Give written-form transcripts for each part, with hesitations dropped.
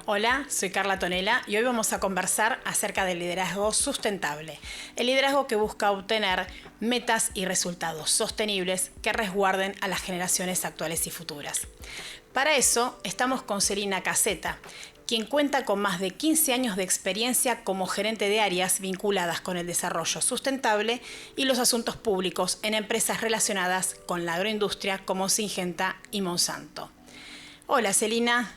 Hola, soy Carla Tonela y hoy vamos a conversar acerca del liderazgo sustentable. El liderazgo que busca obtener metas y resultados sostenibles que resguarden a las generaciones actuales y futuras. Para eso estamos con Celina Caseta, quien cuenta con más de 15 años de experiencia como gerente de áreas vinculadas con el desarrollo sustentable y los asuntos públicos en empresas relacionadas con la agroindustria como Syngenta y Monsanto. Hola Celina.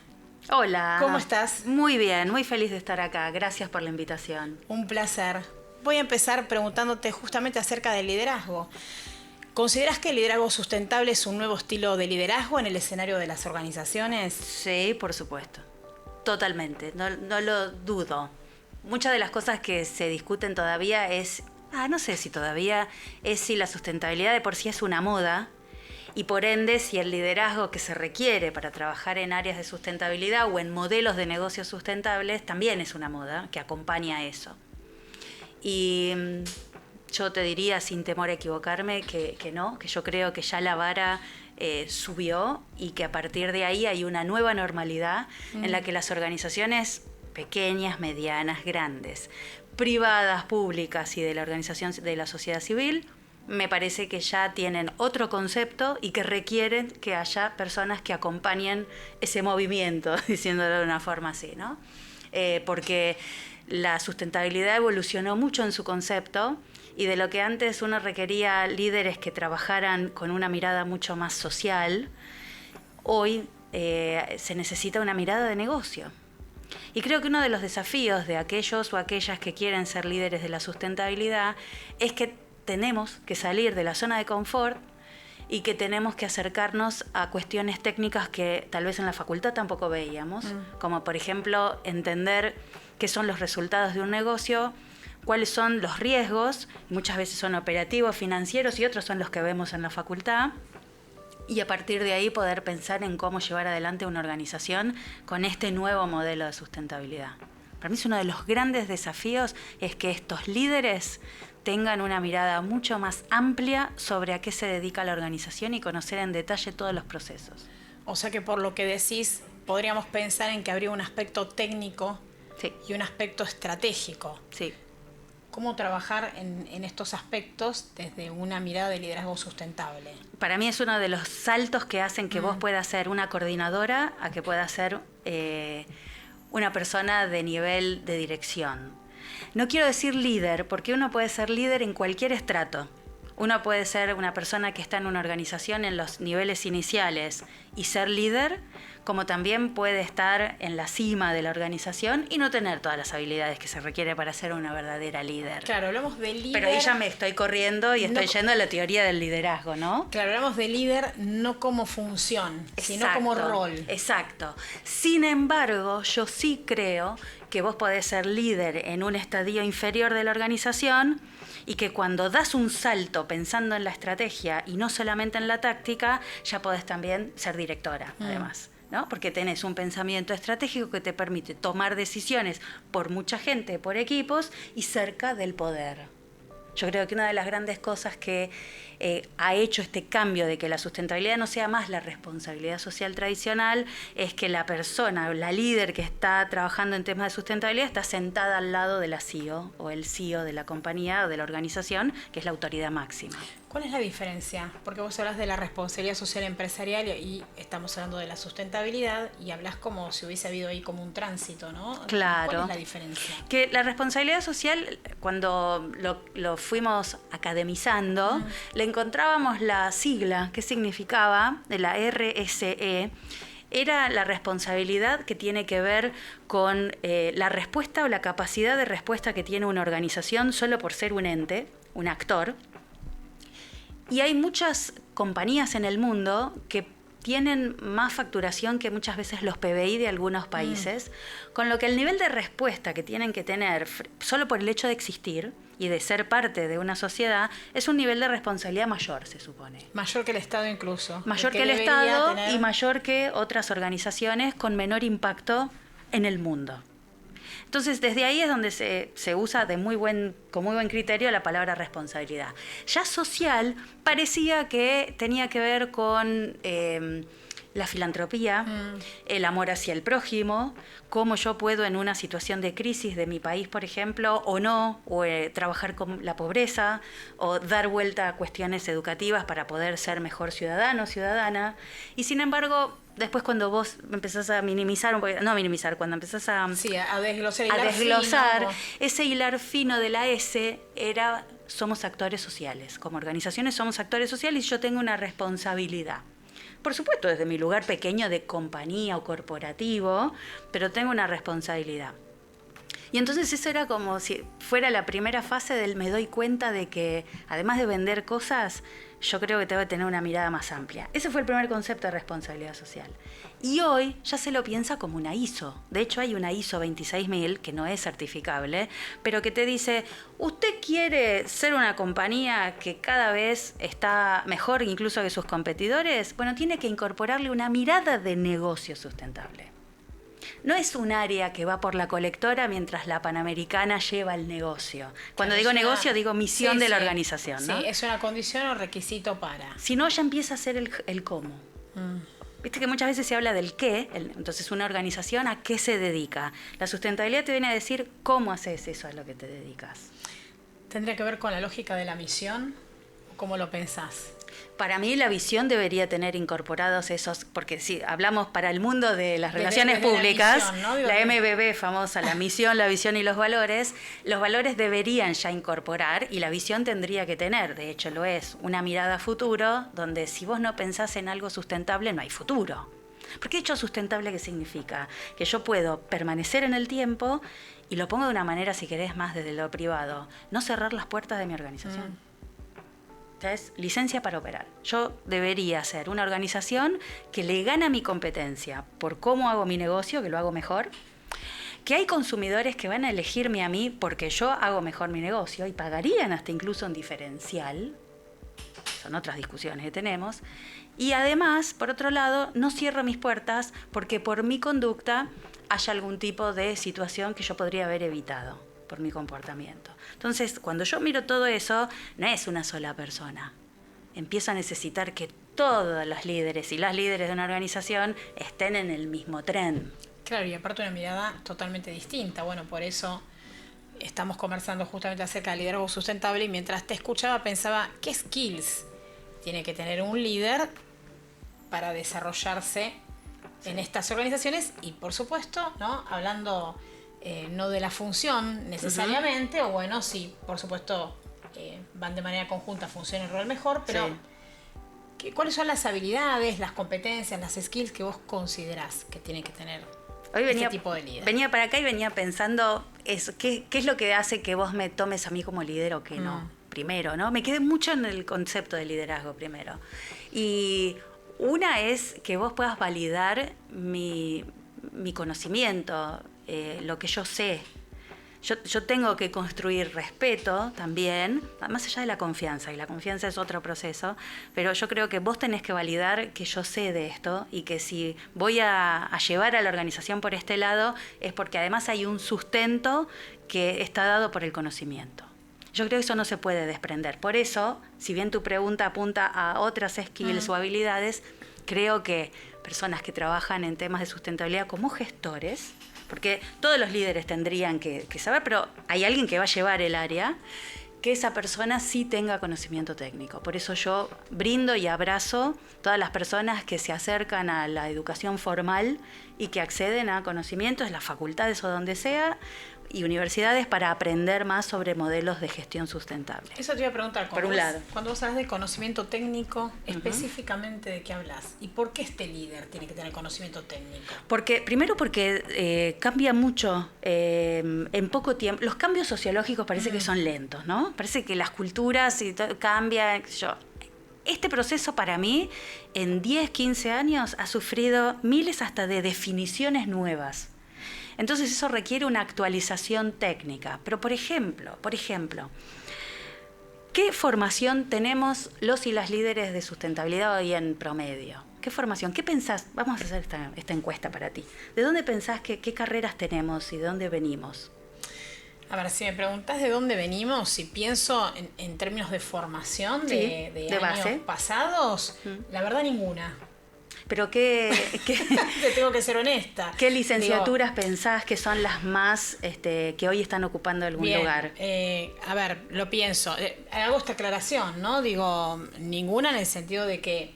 Hola. ¿Cómo estás? Muy bien, muy feliz de estar acá. Gracias por la invitación. Un placer. Voy a empezar preguntándote justamente acerca del liderazgo. ¿Consideras que el liderazgo sustentable es un nuevo estilo de liderazgo en el escenario de las organizaciones? Sí, por supuesto. Totalmente. No lo dudo. Muchas de las cosas que se discuten todavía no sé si todavía es si la sustentabilidad de por sí es una moda. Y por ende, si el liderazgo que se requiere para trabajar en áreas de sustentabilidad o en modelos de negocios sustentables también es una moda que acompaña a eso. Y yo te diría, sin temor a equivocarme, que no, que yo creo que ya la vara subió y que a partir de ahí hay una nueva normalidad en la que las organizaciones pequeñas, medianas, grandes, privadas, públicas y de la organización de la sociedad civil, me parece que ya tienen otro concepto y que requieren que haya personas que acompañen ese movimiento, diciéndolo de una forma así, ¿no? Porque la sustentabilidad evolucionó mucho en su concepto y de lo que antes uno requería líderes que trabajaran con una mirada mucho más social, hoy se necesita una mirada de negocio. Y creo que uno de los desafíos de aquellos o aquellas que quieren ser líderes de la sustentabilidad es que tenemos que salir de la zona de confort y que tenemos que acercarnos a cuestiones técnicas que tal vez en la facultad tampoco veíamos, como por ejemplo entender qué son los resultados de un negocio, cuáles son los riesgos, muchas veces son operativos, financieros y otros son los que vemos en la facultad, y a partir de ahí poder pensar en cómo llevar adelante una organización con este nuevo modelo de sustentabilidad. Para mí es uno de los grandes desafíos es que estos líderes tengan una mirada mucho más amplia sobre a qué se dedica la organización y conocer en detalle todos los procesos. O sea que por lo que decís, podríamos pensar en que habría un aspecto técnico y un aspecto estratégico. Sí. ¿Cómo trabajar en estos aspectos desde una mirada de liderazgo sustentable? Para mí es uno de los saltos que hacen que vos puedas ser una coordinadora a que puedas ser una persona de nivel de dirección. No quiero decir líder, porque uno puede ser líder en cualquier estrato. Uno puede ser una persona que está en una organización en los niveles iniciales y ser líder, como también puede estar en la cima de la organización y no tener todas las habilidades que se requiere para ser una verdadera líder. Claro, hablamos de líder. Pero ahí ya me estoy corriendo y estoy yendo a la teoría del liderazgo, ¿no? Claro, hablamos de líder no como función, sino como rol. Exacto. Sin embargo, yo sí creo que vos podés ser líder en un estadio inferior de la organización y que cuando das un salto pensando en la estrategia y no solamente en la táctica, ya podés también ser directora, además, ¿no? Porque tenés un pensamiento estratégico que te permite tomar decisiones por mucha gente, por equipos y cerca del poder. Yo creo que una de las grandes cosas que ha hecho este cambio de que la sustentabilidad no sea más la responsabilidad social tradicional es que la persona, la líder que está trabajando en temas de sustentabilidad está sentada al lado de la CEO o el CEO de la compañía o de la organización, que es la autoridad máxima. ¿Cuál es la diferencia? Porque vos hablas de la responsabilidad social empresarial y estamos hablando de la sustentabilidad y hablas como si hubiese habido ahí como un tránsito, ¿no? Claro. ¿Cuál es la diferencia? Que la responsabilidad social, cuando lo fuimos academizando, le encontrábamos la sigla que significaba de la RSE. Era la responsabilidad que tiene que ver con la respuesta o la capacidad de respuesta que tiene una organización solo por ser un ente, un actor. Y hay muchas compañías en el mundo que tienen más facturación que muchas veces los PBI de algunos países, con lo que el nivel de respuesta que tienen que tener solo por el hecho de existir y de ser parte de una sociedad es un nivel de responsabilidad mayor, se supone. Mayor que el Estado incluso. Mayor que el Estado y mayor que otras organizaciones con menor impacto en el mundo. Entonces, desde ahí es donde se usa con muy buen criterio la palabra responsabilidad. Ya social parecía que tenía que ver con la filantropía, el amor hacia el prójimo, cómo yo puedo en una situación de crisis de mi país, por ejemplo, o no, o trabajar con la pobreza, o dar vuelta a cuestiones educativas para poder ser mejor ciudadano, ciudadana. Y sin embargo, después cuando vos empezás a minimizar, cuando empezás a desglosar, ese hilar fino de la S era somos actores sociales. Como organizaciones somos actores sociales y yo tengo una responsabilidad. Por supuesto, desde mi lugar pequeño de compañía o corporativo, pero tengo una responsabilidad. Y entonces eso era como si fuera la primera fase del me doy cuenta de que, además de vender cosas, yo creo que tengo que tener una mirada más amplia. Ese fue el primer concepto de responsabilidad social. Y hoy ya se lo piensa como una ISO. De hecho, hay una ISO 26000 que no es certificable, pero que te dice, ¿usted quiere ser una compañía que cada vez está mejor incluso que sus competidores? Bueno, tiene que incorporarle una mirada de negocio sustentable. No es un área que va por la colectora mientras la Panamericana lleva el negocio. Cuando digo negocio, digo misión de la organización, ¿no? Sí, es una condición o requisito para. Si no, ya empieza a ser el cómo. Viste que muchas veces se habla del qué, entonces una organización a qué se dedica. La sustentabilidad te viene a decir cómo haces eso a lo que te dedicas. ¿Tendría que ver con la lógica de la misión? ¿Cómo lo pensás? Para mí la visión debería tener incorporados esos, porque si hablamos para el mundo de las relaciones públicas, la, misión, ¿no? La MBB famosa, la misión, la visión y los valores deberían ya incorporar y la visión tendría que tener, de hecho lo es, una mirada a futuro, donde si vos no pensás en algo sustentable no hay futuro. Porque de hecho sustentable, ¿qué significa? Que yo puedo permanecer en el tiempo y lo pongo de una manera, si querés, más desde lo privado, no cerrar las puertas de mi organización. Es licencia para operar. Yo debería ser una organización que le gana mi competencia por cómo hago mi negocio, que lo hago mejor, que hay consumidores que van a elegirme a mí porque yo hago mejor mi negocio y pagarían hasta incluso un diferencial. Son otras discusiones que tenemos. Y además, por otro lado, no cierro mis puertas porque por mi conducta haya algún tipo de situación que yo podría haber evitado por mi comportamiento. Entonces, cuando yo miro todo eso, no es una sola persona. Empiezo a necesitar que todos los líderes y las líderes de una organización estén en el mismo tren. Claro, y aparte una mirada totalmente distinta. Bueno, por eso estamos conversando justamente acerca del liderazgo sustentable y mientras te escuchaba pensaba, ¿qué skills tiene que tener un líder para desarrollarse en estas organizaciones? Y por supuesto, ¿no? Hablando no de la función necesariamente, o bueno, sí, por supuesto, van de manera conjunta, funciona el rol mejor, pero sí. ¿Cuáles son las habilidades, las competencias, las skills que vos considerás que tiene que tener este tipo de líder? Venía para acá y venía pensando eso, ¿qué es lo que hace que vos me tomes a mí como líder o que no? Primero, ¿no? Me quedé mucho en el concepto de liderazgo primero. Y una es que vos puedas validar mi conocimiento, lo que yo sé. Yo tengo que construir respeto también, más allá de la confianza, y la confianza es otro proceso, pero yo creo que vos tenés que validar que yo sé de esto y que si voy a llevar a la organización por este lado es porque además hay un sustento que está dado por el conocimiento. Yo creo que eso no se puede desprender. Por eso, si bien tu pregunta apunta a otras skills o habilidades, creo que personas que trabajan en temas de sustentabilidad como gestores, porque todos los líderes tendrían que saber, pero hay alguien que va a llevar el área, que esa persona sí tenga conocimiento técnico. Por eso yo brindo y abrazo todas las personas que se acercan a la educación formal y que acceden a conocimientos en las facultades o donde sea, y universidades para aprender más sobre modelos de gestión sustentable. Eso te iba a preguntar. Por un lado. Cuando vos hablas de conocimiento técnico, específicamente ¿de qué hablas? ¿Y por qué este líder tiene que tener conocimiento técnico? Primero porque cambia mucho en poco tiempo. Los cambios sociológicos parece que son lentos, ¿no? Parece que las culturas y todo cambian, qué sé yo. Este proceso para mí, en 10, 15 años, ha sufrido miles hasta de definiciones nuevas. Entonces eso requiere una actualización técnica. Pero por ejemplo, ¿qué formación tenemos los y las líderes de sustentabilidad hoy en promedio? ¿Qué formación? ¿Qué pensás? Vamos a hacer esta encuesta para ti. ¿De dónde pensás qué carreras tenemos y de dónde venimos? A ver, si me preguntás de dónde venimos, si pienso en términos de formación de años base. Pasados, la verdad ninguna. Pero Te tengo que ser honesta. ¿Qué licenciaturas pensás que son las más que hoy están ocupando algún lugar? A ver, lo pienso. Hago esta aclaración, ¿no? Digo, ninguna en el sentido de que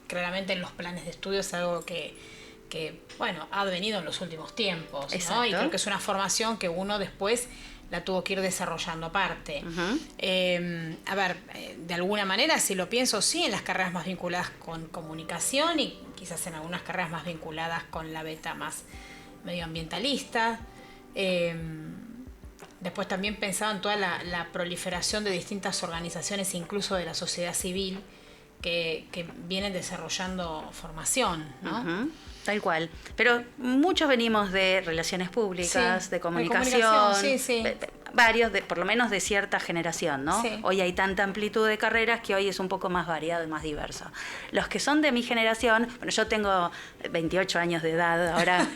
claramente en los planes de estudio es algo que bueno, ha venido en los últimos tiempos, ¿no? Y creo que es una formación que uno después la tuvo que ir desarrollando aparte. A ver, de alguna manera, si lo pienso, sí, en las carreras más vinculadas con comunicación y quizás en algunas carreras más vinculadas con la beta más medioambientalista. Después también pensaba en toda la proliferación de distintas organizaciones, incluso de la sociedad civil, que vienen desarrollando formación, ¿no? Tal cual. Pero muchos venimos de relaciones públicas, de comunicación, sí. Varios, por lo menos de cierta generación, ¿no? Sí. Hoy hay tanta amplitud de carreras que hoy es un poco más variado y más diverso. Los que son de mi generación, bueno, yo tengo 28 años de edad, ahora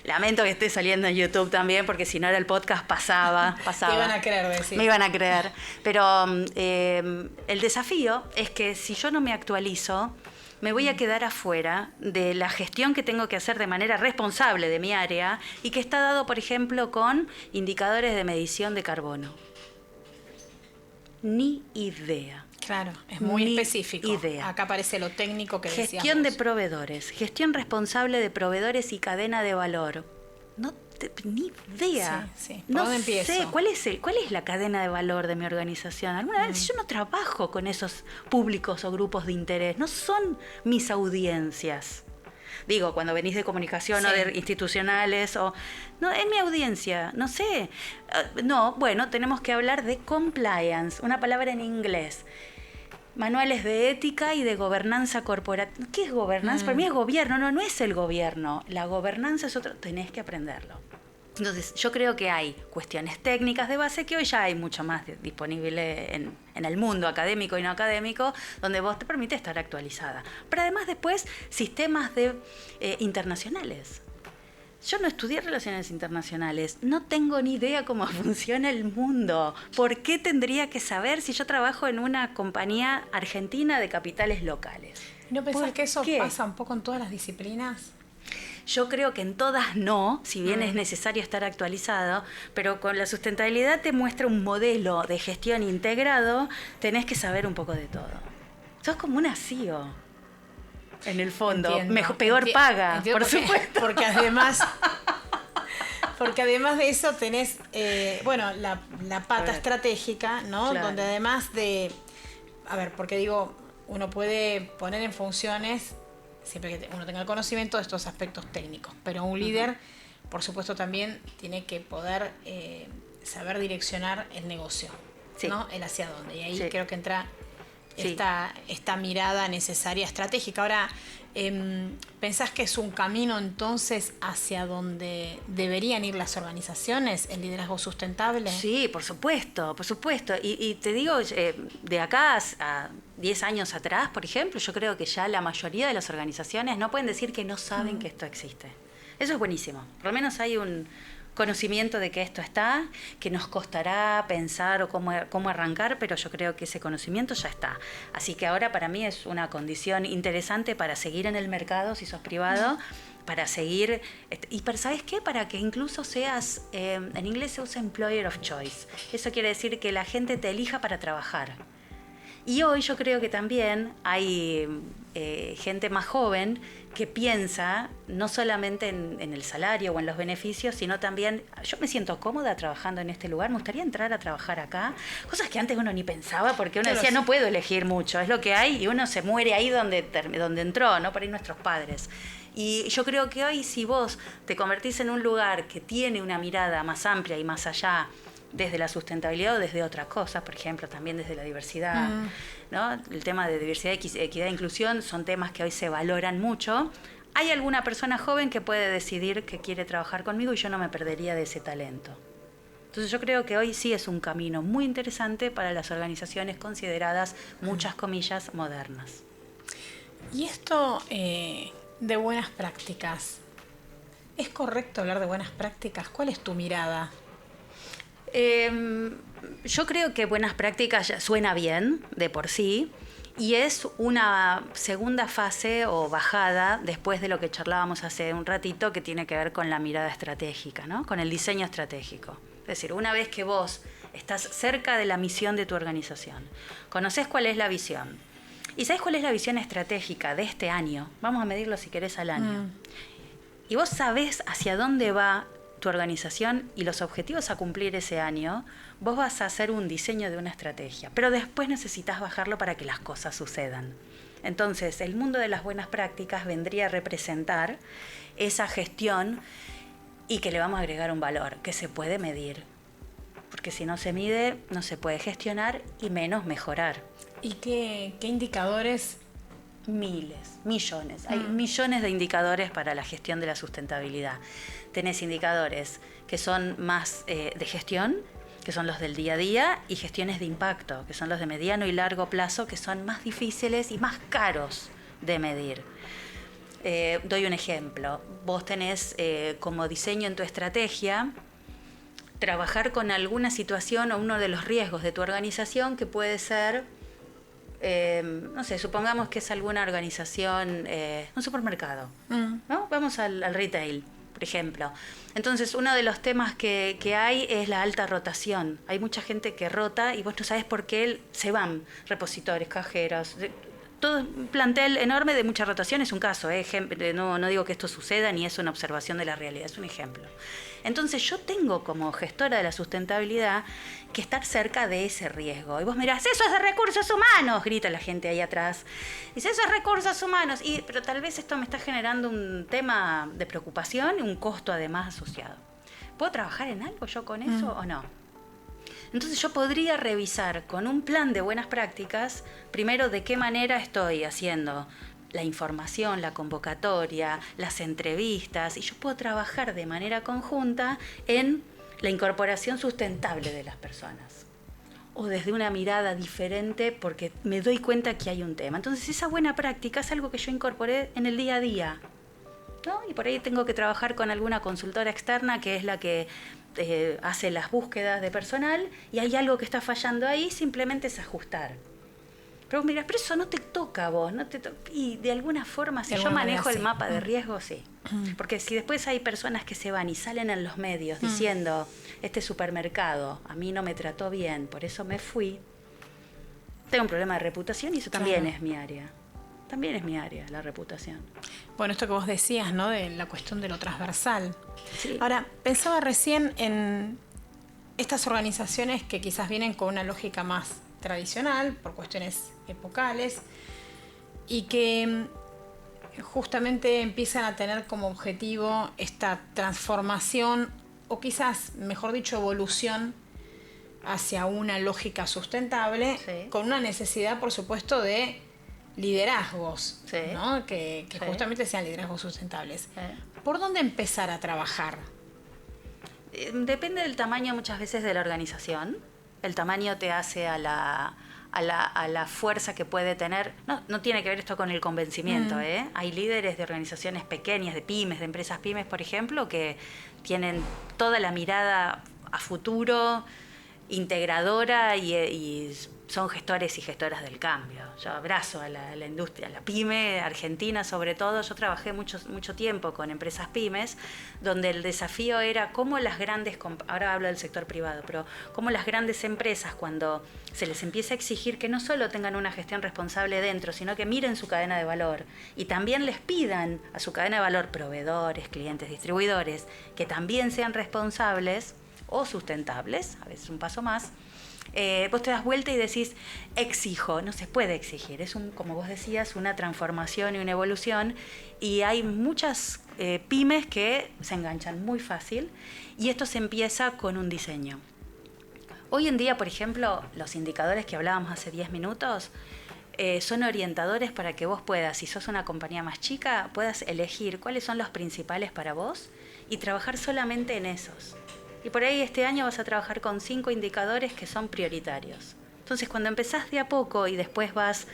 lamento que esté saliendo en YouTube también, porque si no era el podcast pasaba. Me iban a creer, decir. Me iban a creer. Pero el desafío es que si yo no me actualizo, me voy a quedar afuera de la gestión que tengo que hacer de manera responsable de mi área y que está dado, por ejemplo, con indicadores de medición de carbono. Ni idea. Claro, es muy específico. Idea. Acá aparece lo técnico que decíamos. Gestión de proveedores, gestión responsable de proveedores y cadena de valor. Ni idea. Sí. No sé cuál es la cadena de valor de mi organización. Alguna vez yo no trabajo con esos públicos o grupos de interés, no son mis audiencias. Digo, cuando venís de comunicación o de institucionales no, es mi audiencia, no sé. Bueno, tenemos que hablar de compliance, una palabra en inglés. Manuales de ética y de gobernanza corporativa. ¿Qué es gobernanza? Para mí es gobierno, no es el gobierno. La gobernanza es otro, tenés que aprenderlo. Entonces, yo creo que hay cuestiones técnicas de base que hoy ya hay mucho más disponible en el mundo académico y no académico, donde vos te permite estar actualizada. Pero además después, sistemas internacionales. Yo no estudié relaciones internacionales, no tengo ni idea cómo funciona el mundo. ¿Por qué tendría que saber si yo trabajo en una compañía argentina de capitales locales? ¿No pensás que eso pasa un poco en todas las disciplinas? Yo creo que en todas no, si bien es necesario estar actualizado, pero con la sustentabilidad te muestra un modelo de gestión integrado, tenés que saber un poco de todo. Sos como una CEO. En el fondo, peor paga, por supuesto. Porque además de eso tenés, la pata estratégica, ¿no? Claro. Donde además de, porque digo, uno puede poner en funciones, siempre que uno tenga el conocimiento de estos aspectos técnicos, pero un líder, por supuesto, también tiene que poder saber direccionar el negocio, ¿no? El hacia dónde. Y ahí creo que entra esta mirada necesaria estratégica. Ahora, ¿pensás que es un camino entonces hacia donde deberían ir las organizaciones, el liderazgo sustentable? Sí, por supuesto. Y te digo, de acá a 10 años atrás, por ejemplo, yo creo que ya la mayoría de las organizaciones no pueden decir que no saben que esto existe. Eso es buenísimo. Por lo menos hay un conocimiento de que esto está, que nos costará pensar o cómo arrancar, pero yo creo que ese conocimiento ya está. Así que ahora para mí es una condición interesante para seguir en el mercado, si sos privado, para seguir, ¿sabes qué? Para que incluso seas, en inglés se usa employer of choice. Eso quiere decir que la gente te elija para trabajar. Y hoy yo creo que también hay gente más joven que piensa no solamente en el salario o en los beneficios, sino también, yo me siento cómoda trabajando en este lugar, me gustaría entrar a trabajar acá, cosas que antes uno ni pensaba, porque uno decía, no puedo elegir mucho, es lo que hay, y uno se muere ahí donde entró, ¿no? Por ahí nuestros padres. Y yo creo que hoy, si vos te convertís en un lugar que tiene una mirada más amplia y más allá, desde la sustentabilidad o desde otras cosas, por ejemplo, también desde la diversidad, ¿no? El tema de diversidad, equidad e inclusión son temas que hoy se valoran mucho. Hay alguna persona joven que puede decidir que quiere trabajar conmigo y yo no me perdería de ese talento. Entonces yo creo que hoy sí es un camino muy interesante para las organizaciones consideradas, muchas comillas, modernas. Y esto de buenas prácticas, ¿es correcto hablar de buenas prácticas? ¿Cuál es tu mirada? Yo creo que buenas prácticas ya suena bien de por sí Y es una segunda fase o bajada después de lo que charlábamos hace un ratito, que tiene que ver con la mirada estratégica, ¿no? Con el diseño estratégico. Es decir, una vez que vos estás cerca de la misión de tu organización, conocés cuál es la visión y sabés cuál es la visión estratégica de este año, vamos a medirlo si querés al año, y vos sabés hacia dónde va tu organización y los objetivos a cumplir ese año, vos vas a hacer un diseño de una estrategia, pero después necesitas bajarlo para que las cosas sucedan. Entonces, el mundo de las buenas prácticas vendría a representar esa gestión y que le vamos a agregar un valor que se puede medir. Porque si no se mide, no se puede gestionar y menos mejorar. ¿Y qué indicadores? Miles, millones. Hay millones de indicadores para la gestión de la sustentabilidad. Tenés indicadores que son más de gestión, que son los del día a día, y gestiones de impacto, que son los de mediano y largo plazo, que son más difíciles y más caros de medir. Doy un ejemplo. Vos tenés como diseño en tu estrategia trabajar con alguna situación o uno de los riesgos de tu organización, que puede ser, no sé, supongamos que es alguna organización, un supermercado, ¿no? Vamos al retail, por ejemplo. Entonces, uno de los temas que hay es la alta rotación. Hay mucha gente que rota y vos no sabés por qué se van, repositores, cajeros, todo un plantel enorme de mucha rotación. Es un caso, no digo que esto suceda ni es una observación de la realidad, es un ejemplo. Entonces yo tengo como gestora de la sustentabilidad que estar cerca de ese riesgo. Y vos mirás, eso es de recursos humanos, grita la gente ahí atrás. Dice, eso es recursos humanos. Pero tal vez esto me está generando un tema de preocupación y un costo además asociado. ¿Puedo trabajar en algo yo con eso o no? Entonces yo podría revisar con un plan de buenas prácticas, primero de qué manera estoy haciendo la información, la convocatoria, las entrevistas, y yo puedo trabajar de manera conjunta en la incorporación sustentable de las personas. O desde una mirada diferente, porque me doy cuenta que hay un tema. Entonces esa buena práctica es algo que yo incorporé en el día a día, ¿no? Y por ahí tengo que trabajar con alguna consultora externa que es la que hace las búsquedas de personal, y hay algo que está fallando ahí, simplemente es ajustar. Pero mira, pero eso no te toca a vos, y de alguna forma, si yo manejo el mapa de riesgo, sí. Porque si después hay personas que se van y salen en los medios diciendo, este supermercado a mí no me trató bien, por eso me fui, tengo un problema de reputación, y eso también es mi área. También es mi área, la reputación. Bueno, esto que vos decías, ¿no? De la cuestión de lo transversal. Sí. Ahora, pensaba recién en estas organizaciones que quizás vienen con una lógica más tradicional, por cuestiones epocales, y que justamente empiezan a tener como objetivo esta transformación, o quizás, mejor dicho, evolución hacia una lógica sustentable, con una necesidad, por supuesto, de liderazgos, ¿no? que justamente sean liderazgos sustentables. ¿Por dónde empezar a trabajar? Depende del tamaño muchas veces de la organización. El tamaño te hace a la fuerza que puede tener. No tiene que ver esto con el convencimiento, ¿eh? Hay líderes de organizaciones pequeñas, de pymes, de empresas pymes, por ejemplo, que tienen toda la mirada a futuro, integradora, y son gestores y gestoras del cambio. Yo abrazo a la industria, a la pyme argentina sobre todo. Yo trabajé mucho tiempo con empresas pymes, donde el desafío era cómo las grandes, ahora hablo del sector privado, pero cómo las grandes empresas, cuando se les empieza a exigir que no solo tengan una gestión responsable dentro, sino que miren su cadena de valor y también les pidan a su cadena de valor, proveedores, clientes, distribuidores, que también sean responsables o sustentables, a veces un paso más. Vos te das vuelta y decís, exijo. No se puede exigir, es como vos decías, una transformación y una evolución, y hay muchas pymes que se enganchan muy fácil, y esto se empieza con un diseño. Hoy en día, por ejemplo, los indicadores que hablábamos hace 10 minutos son orientadores para que vos puedas, si sos una compañía más chica, puedas elegir cuáles son los principales para vos y trabajar solamente en esos. Y por ahí este año vas a trabajar con 5 indicadores que son prioritarios. Entonces, cuando empezás de a poco y después vas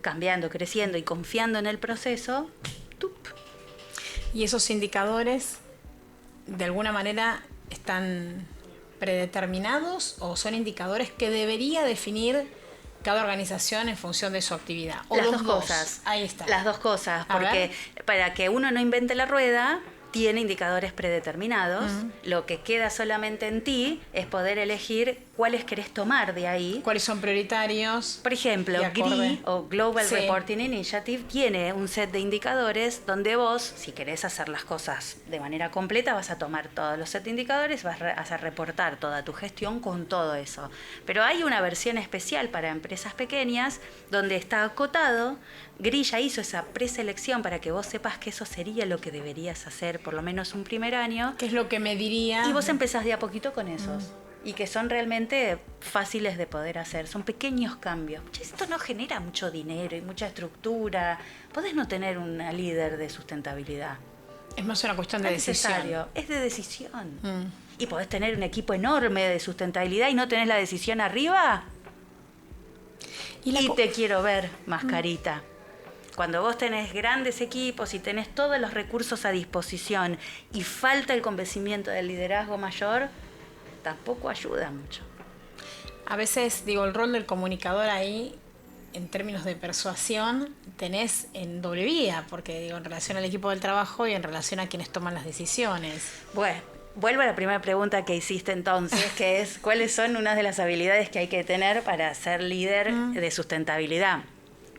cambiando, creciendo y confiando en el proceso, ¡tup! Y esos indicadores, de alguna manera, están predeterminados, o son indicadores que debería definir cada organización en función de su actividad. O Las los dos cosas. Ahí está. Las dos cosas, A porque ver. para que uno no invente la rueda, tiene indicadores predeterminados. Lo que queda solamente en ti es poder elegir cuáles querés tomar de ahí. ¿Cuáles son prioritarios? Por ejemplo, Y acorde. GRI o Global Sí. Reporting Initiative tiene un set de indicadores donde vos, si querés hacer las cosas de manera completa, vas a tomar todos los set de indicadores, vas a reportar toda tu gestión con todo eso. Pero hay una versión especial para empresas pequeñas donde está acotado. GRI ya hizo esa preselección para que vos sepas que eso sería lo que deberías hacer por lo menos un primer año. ¿Qué es lo que me diría? Y vos empezás de a poquito con esos. Y que son realmente fáciles de poder hacer. Son pequeños cambios. Che, esto no genera mucho dinero y mucha estructura. Podés no tener una líder de sustentabilidad. Es más una cuestión de No es decisión. necesario. Es de decisión. Y podés tener un equipo enorme de sustentabilidad y no tenés la decisión arriba. Y te quiero ver, mascarita. Cuando vos tenés grandes equipos y tenés todos los recursos a disposición y falta el convencimiento del liderazgo mayor, tampoco ayuda mucho. A veces, digo, el rol del comunicador ahí, en términos de persuasión, tenés en doble vía, porque digo, en relación al equipo del trabajo y en relación a quienes toman las decisiones. Bueno, vuelvo a la primera pregunta que hiciste entonces, que es ¿cuáles son unas de las habilidades que hay que tener para ser líder de sustentabilidad?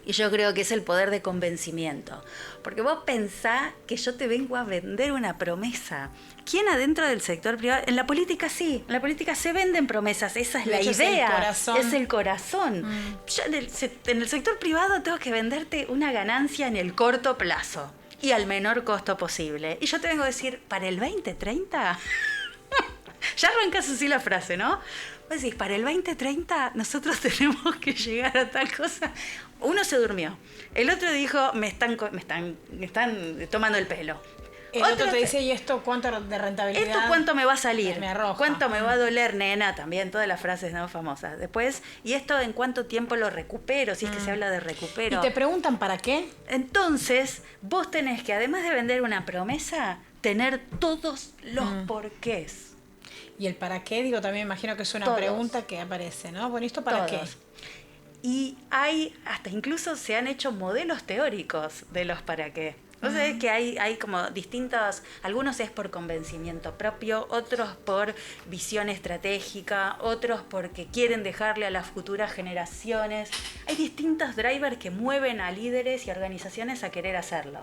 Y yo creo que es el poder de convencimiento. Porque vos pensás que yo te vengo a vender una promesa. ¿Quién adentro del sector privado? En la política sí, en la política se venden promesas, esa es De la hecho, idea. es el corazón. Yo en el sector privado tengo que venderte una ganancia en el corto plazo y al menor costo posible. Y yo te vengo a decir, para el 2030, ya arrancas así la frase, ¿no? Vos decís, para el 2030 nosotros tenemos que llegar a tal cosa. Uno se durmió. El otro dijo, me están tomando el pelo. El otro te dice, ¿y esto cuánto de rentabilidad? ¿Esto cuánto me va a salir? Me arroja. ¿Cuánto me va a doler, nena? También todas las frases no famosas. Después, ¿y esto en cuánto tiempo lo recupero? Si es que se habla de recupero. ¿Y te preguntan para qué? Entonces, vos tenés que, además de vender una promesa, tener todos los porqués. Y el para qué, digo, también me imagino que es una pregunta que aparece, ¿no? Bueno, ¿esto para qué? Y hay, hasta incluso se han hecho modelos teóricos de los para qué. O sea, es que hay como distintos, algunos es por convencimiento propio, otros por visión estratégica, otros porque quieren dejarle a las futuras generaciones. Hay distintos drivers que mueven a líderes y organizaciones a querer hacerlo.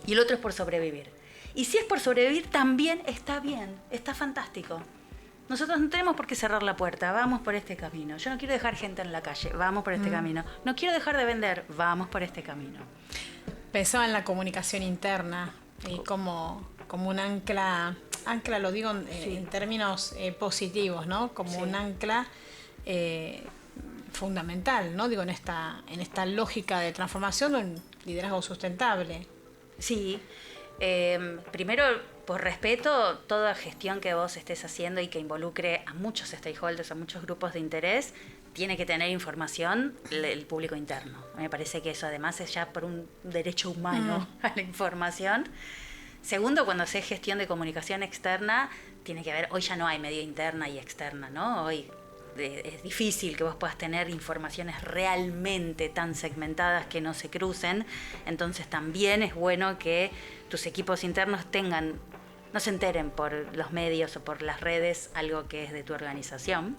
Y el otro es por sobrevivir. Y si es por sobrevivir, también está bien, está fantástico. Nosotros no tenemos por qué cerrar la puerta, vamos por este camino. Yo no quiero dejar gente en la calle, vamos por este camino. No quiero dejar de vender, vamos por este camino. Pensaba en la comunicación interna y como un ancla lo digo en términos positivos, ¿no? Como un ancla fundamental, ¿no? Digo, en esta lógica de transformación de un liderazgo sustentable. Sí, primero, por respeto, toda gestión que vos estés haciendo y que involucre a muchos stakeholders, a muchos grupos de interés, tiene que tener información el público interno. Me parece que eso además es ya por un derecho humano a la información. Segundo, cuando haces gestión de comunicación externa, tiene que haber, hoy ya no hay media interna y externa, ¿no? Hoy es difícil que vos puedas tener informaciones realmente tan segmentadas que no se crucen. Entonces también es bueno que tus equipos internos no se enteren por los medios o por las redes algo que es de tu organización.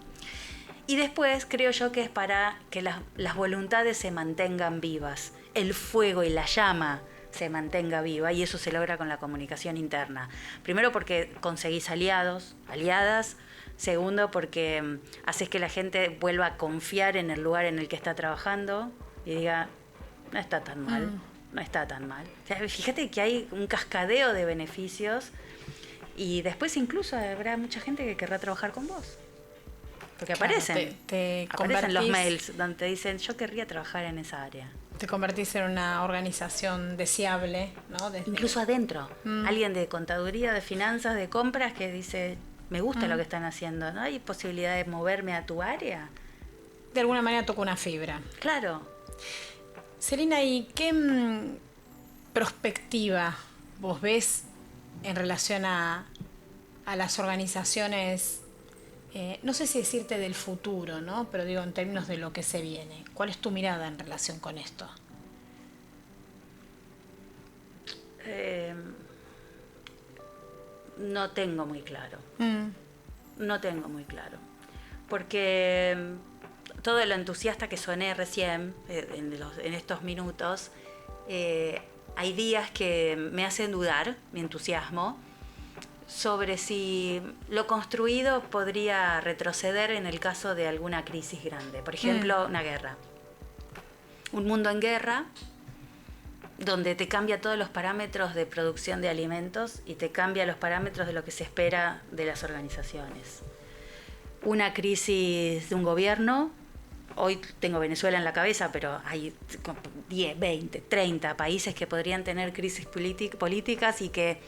Y después creo yo que es para que las voluntades se mantengan vivas, el fuego y la llama se mantenga viva, y eso se logra con la comunicación interna. Primero porque conseguís aliados, aliadas. Segundo porque haces que la gente vuelva a confiar en el lugar en el que está trabajando y diga, no está tan mal, no está tan mal. O sea, fíjate que hay un cascadeo de beneficios y después incluso habrá mucha gente que querrá trabajar con vos. Porque claro, aparecen los mails donde te dicen, yo querría trabajar en esa área. Te convertís en una organización deseable, ¿no? Incluso adentro. Alguien de contaduría, de finanzas, de compras que dice, me gusta lo que están haciendo, ¿no? ¿Hay posibilidad de moverme a tu área? De alguna manera toca una fibra. Claro. Celina, ¿y qué perspectiva vos ves en relación a las organizaciones No sé si decirte del futuro, ¿no? Pero digo en términos de lo que se viene. ¿Cuál es tu mirada en relación con esto? No tengo muy claro. No tengo muy claro. Porque todo lo entusiasta que soné recién, en estos minutos, hay días que me hacen dudar, mi entusiasmo, sobre si lo construido podría retroceder en el caso de alguna crisis grande. Por ejemplo, una guerra. Un mundo en guerra, donde te cambia todos los parámetros de producción de alimentos y te cambia los parámetros de lo que se espera de las organizaciones. Una crisis de un gobierno. Hoy tengo Venezuela en la cabeza, pero hay 10, 20, 30 países que podrían tener crisis políticas y que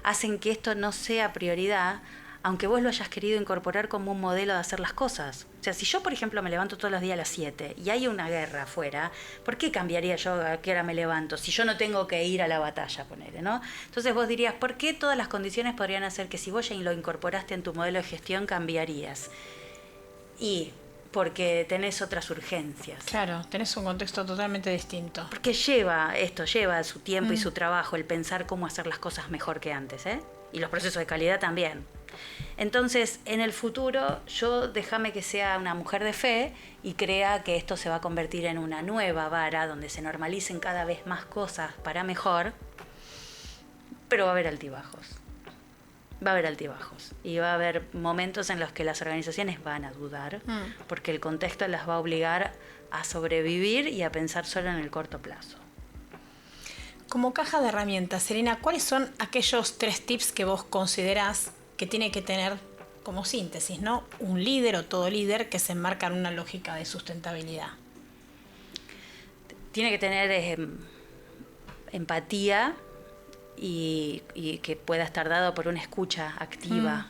hacen que esto no sea prioridad, aunque vos lo hayas querido incorporar como un modelo de hacer las cosas. O sea, si yo, por ejemplo, me levanto todos los días a las 7 y hay una guerra afuera, ¿por qué cambiaría yo a qué hora me levanto si yo no tengo que ir a la batalla, ponele, ¿no? Entonces vos dirías, ¿por qué todas las condiciones podrían hacer que si vos ya lo incorporaste en tu modelo de gestión cambiarías? Y porque tenés otras urgencias. Claro, tenés un contexto totalmente distinto. Porque lleva su tiempo y su trabajo, el pensar cómo hacer las cosas mejor que antes, ¿eh? Y los procesos de calidad también. Entonces, en el futuro, yo déjame que sea una mujer de fe y crea que esto se va a convertir en una nueva vara donde se normalicen cada vez más cosas para mejor, pero va a haber altibajos. Va a haber altibajos y va a haber momentos en los que las organizaciones van a dudar porque el contexto las va a obligar a sobrevivir y a pensar solo en el corto plazo. Como caja de herramientas, Serena, ¿cuáles son aquellos 3 tips que vos considerás que tiene que tener como síntesis, ¿no? Un líder o todo líder que se enmarca en una lógica de sustentabilidad. Tiene que tener empatía y que pueda estar dado por una escucha activa.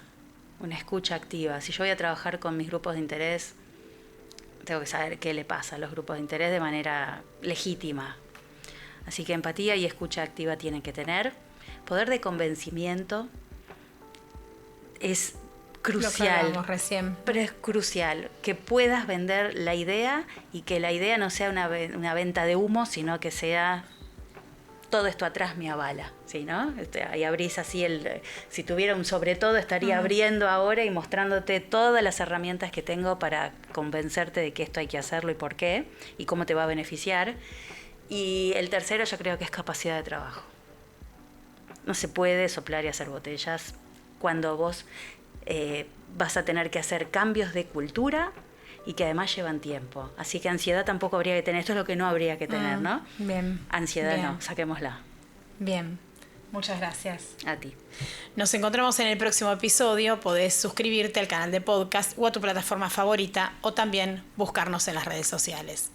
Una escucha activa. Si yo voy a trabajar con mis grupos de interés, tengo que saber qué le pasa a los grupos de interés de manera legítima. Así que empatía y escucha activa tienen que tener. Poder de convencimiento es crucial. Lo que hablábamos recién. Pero es crucial que puedas vender la idea y que la idea no sea una venta de humo, sino que sea todo esto atrás me avala, ¿sí, no? Ahí abrís así si tuviera un sobre todo, estaría abriendo ahora y mostrándote todas las herramientas que tengo para convencerte de que esto hay que hacerlo y por qué, y cómo te va a beneficiar. Y el tercero yo creo que es capacidad de trabajo. No se puede soplar y hacer botellas cuando vos vas a tener que hacer cambios de cultura y que además llevan tiempo. Así que ansiedad tampoco habría que tener. Esto es lo que no habría que tener, ¿no? Bien. Ansiedad bien. no, saquémosla. Bien. Muchas gracias. A ti. Nos encontramos en el próximo episodio. Podés suscribirte al canal de podcast o a tu plataforma favorita o también buscarnos en las redes sociales.